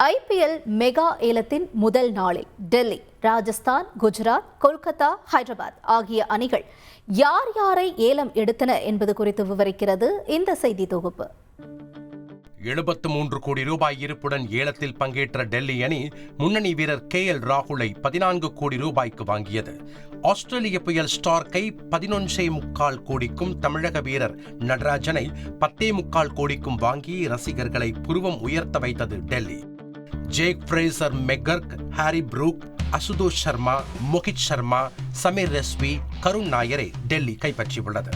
IPL mega ஏலத்தின் முதல் நாளில் டெல்லி, ராஜஸ்தான், குஜராத், கொல்கத்தா, ஹைதராபாத் ஆகிய அணிகள் யார் யாரை ஏலம் எடுத்தன என்பது குறித்து விவரிக்கிறது இந்த செய்தி தொகுப்பு. 73 கோடி ரூபாய் இருப்புடன் ஏலத்தில் பங்கேற்ற டெல்லி அணி முன்னணி வீரர் KL ராகுலை 14 கோடி ரூபாய்க்கு வாங்கியது. ஆஸ்திரேலிய புயல் ஸ்டார்க்கை 11.25 கோடிக்கும், தமிழக வீரர் நடராஜனை 10.25 கோடிக்கும் வாங்கி ரசிகர்களை புருவம் உயர்த்த வைத்தது Delhi. Jake Fraser McGurk, Harry Brook, Ashutosh Sharma, Mohit Sharma, Sameer Rizvi, Karun நாயரை டெல்லி கைப்பற்றியுள்ளது.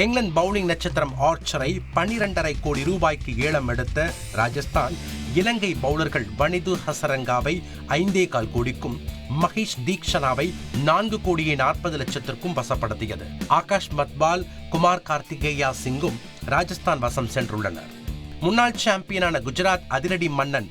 இங்கிலாந்து பவுலிங் நட்சத்திரம் ஆர்ச்சரை 12.5 கோடி ரூபாய்க்கு ஏலம் எடுத்த ராஜஸ்தான் இலங்கை பவுலர்கள் வனிது ஹசரங்காவை 5.25 கோடிக்கும், மகேஷ் தீக்ஷனாவை 4 கோடியே 40 லட்சத்திற்கும் வசப்படுத்தியது. ஆகாஷ் மத்வால், குமார் கார்த்திகேயா சிங்கும் ராஜஸ்தான் வசம் சென்றுள்ளனர். முன்னாள் சாம்பியனான குஜராத் அதிரடி மன்னன்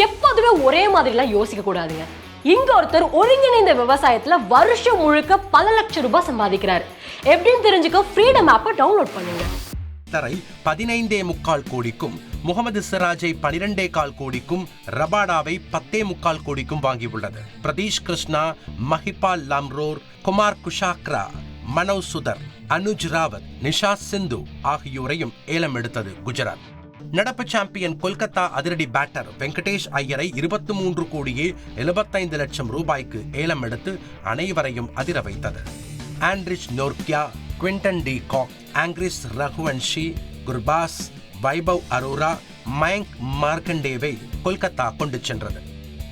எப்போதுமே ஒரே மாதிரிலாம் யோசிக்க கூடாதுங்க. இங்க ஒருத்தர் ஒருங்கிணைந்த விவசாயத்துல வருஷம் முழுக்க பல லட்சம் ரூபாய் சம்பாதிக்கிறார். எப்படின்னு தெரிஞ்சுக்க ஃப்ரீடம் ஆப்பை டவுன்லோட் பண்ணுங்க. 15.25 கோடிக்கும், முகமது சிராஜை 12.25 கோடிக்கும், ரபாடாவை 10.25 கோடிக்கும் வாங்கியுள்ளது. பிரதீஷ் கிருஷ்ணா, மஹிபால் லாம்ரோர், குமார் குஷாக்ரா, மனோவ் சுதர், அனுஜ் ராவத், நிஷா சிந்து ஆகியோரையும் ஏலம் எடுத்தது குஜராத். நடப்பு சாம்பியன் கொல்கத்தா அதிரடி பேட்டர் வெங்கடேஷ் ஐயரை 23 கோடியே 75 லட்சம் ரூபாய்க்கு ஏலம் எடுத்து அனைவரையும் அதிர வைத்தது. Anrich Nortje, Quinton de Kock, Angkrish Raghuvanshi, Gurbaz, Vaibhav Arora, Mayank மார்க்கண்டேவை கொல்கத்தா கொண்டு சென்றது.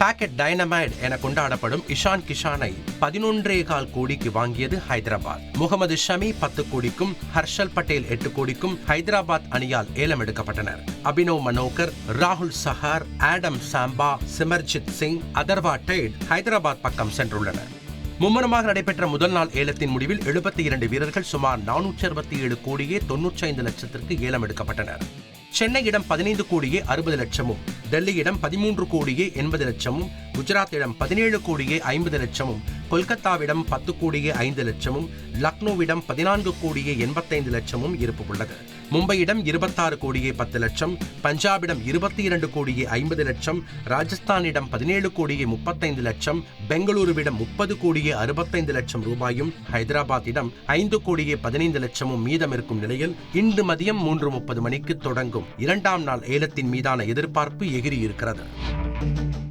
பாக்கெட் டைனமைட் என கொண்டாடப்படும் இஷான் கிஷானை 11.25 கோடிக்கு வாங்கியது ஹைதராபாத். முகமது ஷமி 10 கோடிக்கும், ஹர்ஷல் பட்டேல் 8 கோடிக்கும் ஹைதராபாத் அணியால் ஏலம் எடுக்கப்பட்டனர். அபினவ் மனோகர், ராகுல் சஹார், ஆடம் சாம்பா, சிமர்ஜித் சிங், அதர்வா டெய்ட் ஹைதராபாத் பக்கம் சென்றுள்ளனர். மும்முரமாக நடைபெற்ற முதல் நாள் ஏலத்தின் முடிவில் 72 வீரர்கள் சுமார் 467 கோடியே 95 லட்சத்திற்கு ஏலம் எடுக்கப்பட்டனர். சென்னையிடம் 15 கோடியே 60 லட்சமும், டெல்லியிடம் 13 கோடியே 80 லட்சமும், குஜராத்திடம் 17 கோடியே 50 லட்சமும், கொல்கத்தாவிடம் 10 கோடியே 5 லட்சமும், லக்னோவிடம் 14 கோடியே 85 லட்சமும் இருப்பு உள்ளது. மும்பையிடம் 26 கோடியே 10 லட்சம், பஞ்சாபிடம் 22 கோடியே 50 லட்சம், ராஜஸ்தானிடம் 17 கோடியே 35 லட்சம், பெங்களூருவிடம் 30 கோடியே 65 லட்சம் ரூபாயும், ஹைதராபாத்திடம் 5 கோடியே 15 லட்சமும் மீதம் இருக்கும் நிலையில் இன்று மதியம் 3:30 மணிக்கு தொடங்கும் 2ஆம் நாள் ஏலத்தின் மீதான எதிர்பார்ப்பு எகிரி இருக்கிறது.